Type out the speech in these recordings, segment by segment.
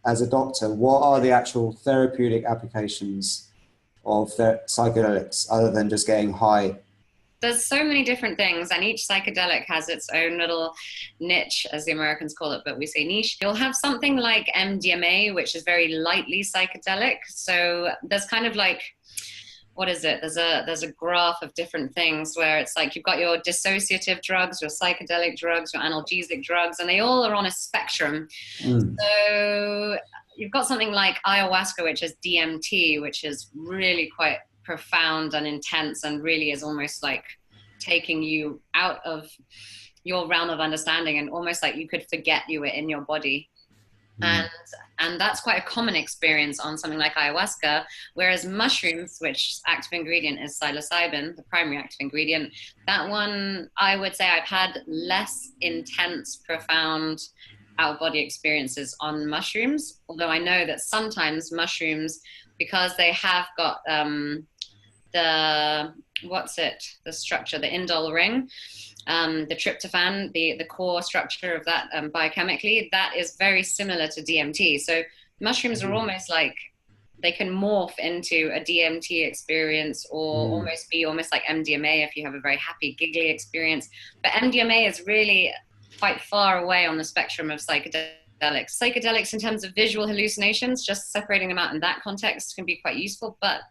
as a doctor, what are the actual therapeutic applications of the psychedelics other than just getting high? There's so many different things, and each psychedelic has its own little niche, as the Americans call it, but we say niche. You'll have something like MDMA, which is very lightly psychedelic. So there's kind of like, what is it? There's a graph of different things where it's like you've got your dissociative drugs, your psychedelic drugs, your analgesic drugs, and they all are on a spectrum. So you've got something like ayahuasca, which is DMT, which is really quite profound and intense, and really is almost like taking you out of your realm of understanding, and almost like you could forget you were in your body. And that's quite a common experience on something like ayahuasca, whereas mushrooms, which active ingredient is psilocybin, the primary active ingredient, that one, I would say I've had less intense, profound out-of-body experiences on mushrooms, although I know that sometimes mushrooms, because they have got the structure, the indole ring, the tryptophan, the core structure of that biochemically, that is very similar to DMT. So mushrooms are almost like, they can morph into a DMT experience, or almost be almost like MDMA if you have a very happy, giggly experience. But MDMA is really quite far away on the spectrum of psychedelics. Psychedelics in terms of visual hallucinations, just separating them out in that context can be quite useful. But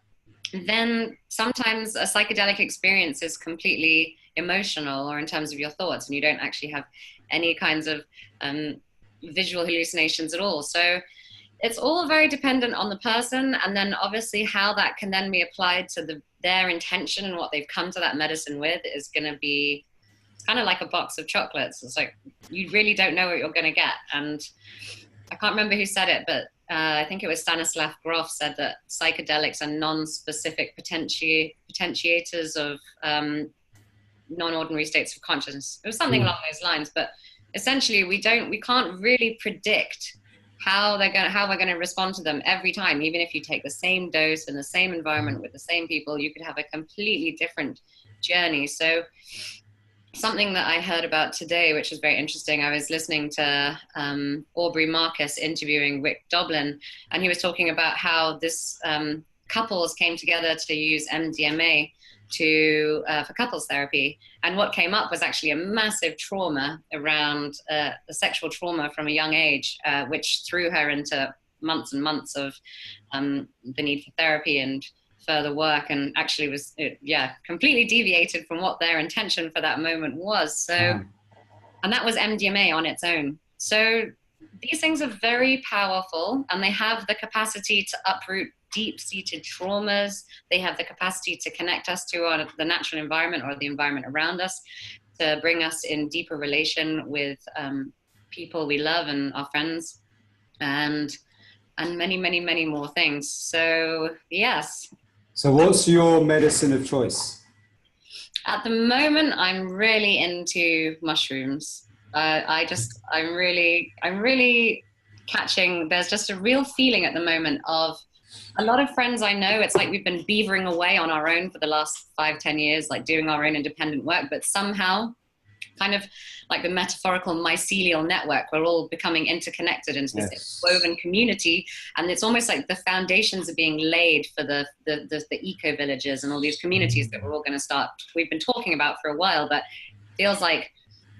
then sometimes a psychedelic experience is completely emotional, or in terms of your thoughts, and you don't actually have any kinds of visual hallucinations at all. So it's all very dependent on the person, and then obviously how that can then be applied to their intention and what they've come to that medicine with is going to be kind of like a box of chocolates. It's like you really don't know what you're going to get. And I can't remember who said it, but I think it was Stanislav Grof said that psychedelics are non-specific potentiators of non-ordinary states of consciousness. It was something along those lines, but essentially we can't really predict how we're going to respond to them every time. Even if you take the same dose in the same environment with the same people, you could have a completely different journey. So something that I heard about today, which was very interesting, I was listening to Aubrey Marcus interviewing Rick Doblin, and he was talking about how this couples came together to use MDMA for couples therapy. And what came up was actually a massive trauma around the sexual trauma from a young age, which threw her into months and months of the need for therapy and further work, and actually was completely deviated from what their intention for that moment was. So and that was MDMA on its own. So these things are very powerful, and they have the capacity to uproot deep-seated traumas. They have the capacity to connect us to the natural environment or the environment around us, to bring us in deeper relation with people we love and our friends, and many, many, many more things. So yes. So what's your medicine of choice? At the moment, I'm really into mushrooms. I'm really catching, there's just a real feeling at the moment of a lot of friends I know, it's like we've been beavering away on our own for the last 5-10 years, like doing our own independent work, but somehow kind of like the metaphorical mycelial network, we're all becoming interconnected into this woven community, and it's almost like the foundations are being laid for the eco villages and all these communities that we're all going to start. We've been talking about for a while, but it feels like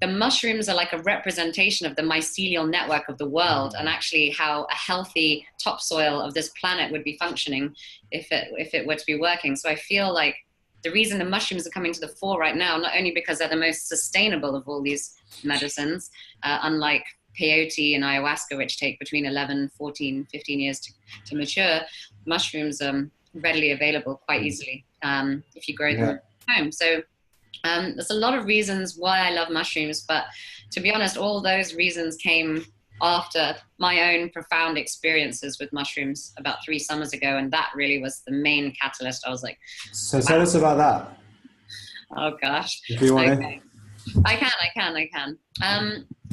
the mushrooms are like a representation of the mycelial network of the world, and actually how a healthy topsoil of this planet would be functioning if it were to be working. So I feel like the reason the mushrooms are coming to the fore right now, not only because they're the most sustainable of all these medicines, unlike peyote and ayahuasca, which take between 11, 14, 15 years to mature, mushrooms are readily available quite easily if you grow them at home. So there's a lot of reasons why I love mushrooms, but to be honest, all those reasons came after my own profound experiences with mushrooms about 3 summers ago, and that really was the main catalyst. I was like, so tell us about that. Oh gosh. If you want to. I can.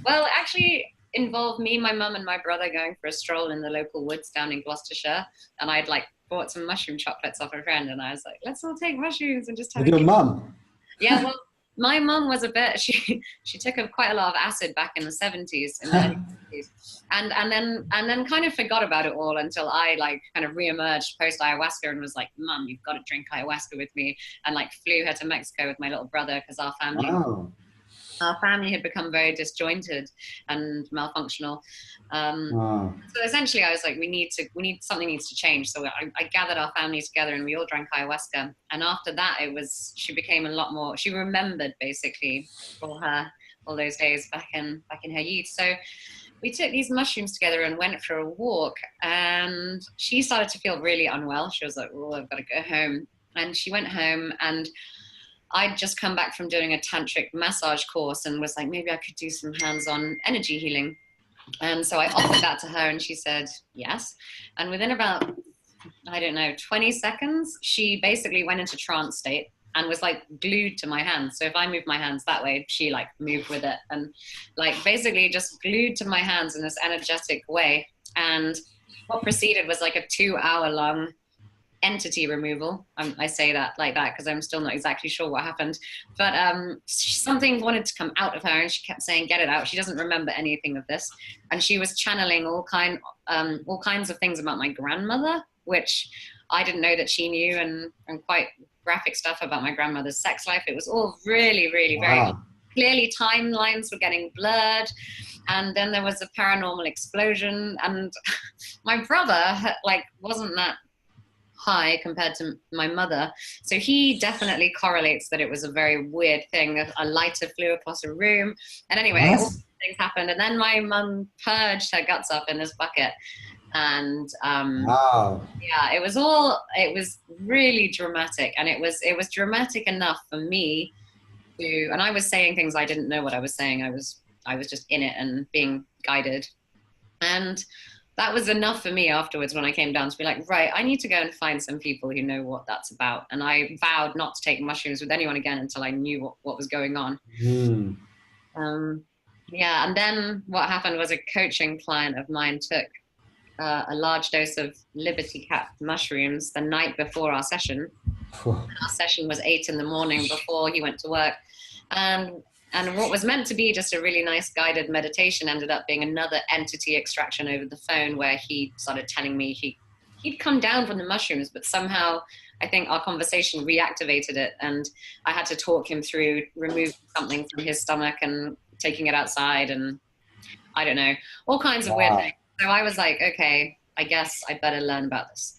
Well, it actually involved me, my mum and my brother going for a stroll in the local woods down in Gloucestershire, and I'd like bought some mushroom chocolates off a friend, and I was like, let's all take mushrooms and just have with your mum. Yeah, well, my mum was a bit, she took quite a lot of acid back in the 70s, in the early 70s, and then kind of forgot about it all until I like kind of reemerged post ayahuasca and was like, Mum, you've got to drink ayahuasca with me, and like flew her to Mexico with my little brother because Wow. our family had become very disjointed and malfunctional. Wow. So essentially, I was like, something needs to change. So I gathered our family together and we all drank ayahuasca. And after that, she became a lot more. She remembered basically all those days back in her youth. So we took these mushrooms together and went for a walk. And she started to feel really unwell. She was like, "Oh, I've got to go home." And she went home, and I'd just come back from doing a tantric massage course and was like, maybe I could do some hands-on energy healing. And so I offered that to her and she said yes. And within about, I don't know, 20 seconds, she basically went into trance state and was like glued to my hands. So if I moved my hands that way, she like moved with it and like basically just glued to my hands in this energetic way. And what proceeded was like a 2-hour long entity removal. I say that like that because I'm still not exactly sure what happened, but something wanted to come out of her and she kept saying, get it out. She doesn't remember anything of this, and she was channeling all kinds of things about my grandmother, which I didn't know that she knew, and quite graphic stuff about my grandmother's sex life. It was all really, really very clearly, timelines were getting blurred. And then there was a paranormal explosion, and my brother like wasn't that high compared to my mother, so he definitely correlates that it was a very weird thing. A lighter flew across a room, and anyway, all these things happened, and then my mum purged her guts up in this bucket, and yeah, it was really dramatic, and it was dramatic enough for me to, and I was saying things I didn't know what I was saying. I was just in it and being guided, and that was enough for me afterwards when I came down to be like, right, I need to go and find some people who know what that's about. And I vowed not to take mushrooms with anyone again until I knew what was going on. Yeah, and then what happened was a coaching client of mine took a large dose of Liberty Cap mushrooms the night before our session. Our session was 8 a.m. before he went to work. And what was meant to be just a really nice guided meditation ended up being another entity extraction over the phone, where he started telling me he'd come down from the mushrooms, but somehow I think our conversation reactivated it. And I had to talk him through removing something from his stomach and taking it outside, and I don't know, all kinds of weird things. So I was like, okay, I guess I better learn about this.